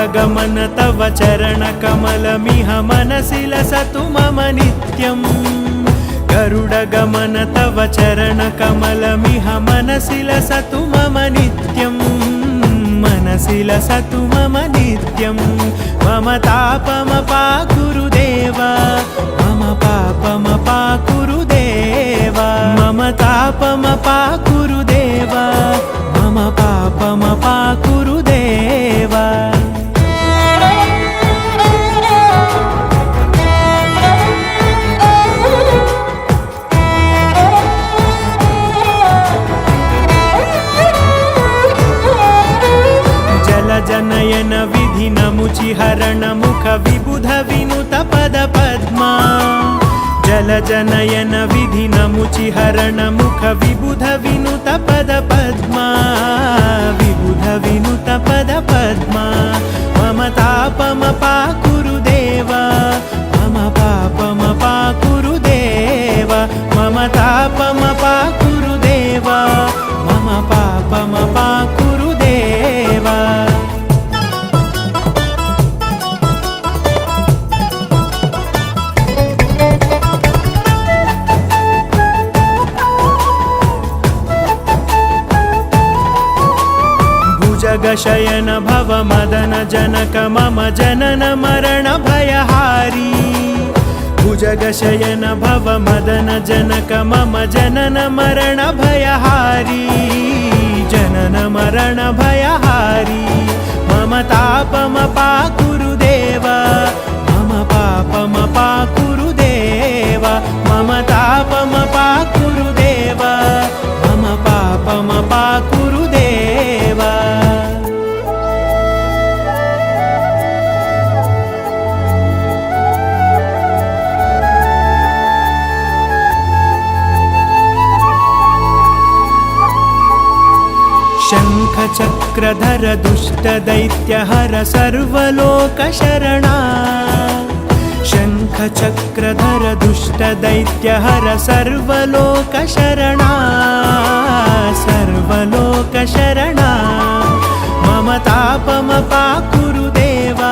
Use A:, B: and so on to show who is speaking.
A: गरुडगमन तव चरणकमलमिह मनसि लसतु मम नित्यम् गरुडगमन तव चरणकमलमिह मनसि लसतु मम नित्यम् मनसि लसतु मम नित्यम् मम तापमपाकुरु देव मम पापमपाकुरु देव मम तापमपाकुरु देव मम पापमपाकुरु देव जनयन विधि नमुचिहरण मुख विबुध विनुत पद पद्मा जल जनयन विधि नमुचिहरण मुख विबुध विनुत पद पद्मा विबुध विनुत पद पद्मा मम तापमपाकुरु देव मम पापमपाकुरु देव मम तापमपाकुरु देव मम पापमपाकुरु देव जगशयन भव मदन जनक मम जनन मरण भयहारी भुजगशयन भव मदन जनक मम जनन मरण भयहारी जनन मरण भयहारी मम तापमपाकुरु देव मम पापमपाकुरु देव मम तापमपाकुरु देव मम पापमपाकुरु देव शङ्खचक्रधर दुष्टदैत्यहर सर्वलोकशरणा शङ्खचक्रधर दुष्टदैत्यहर सर्वलोकशरणा सर्वलोकशरणा मम तापमपाकुरु देवा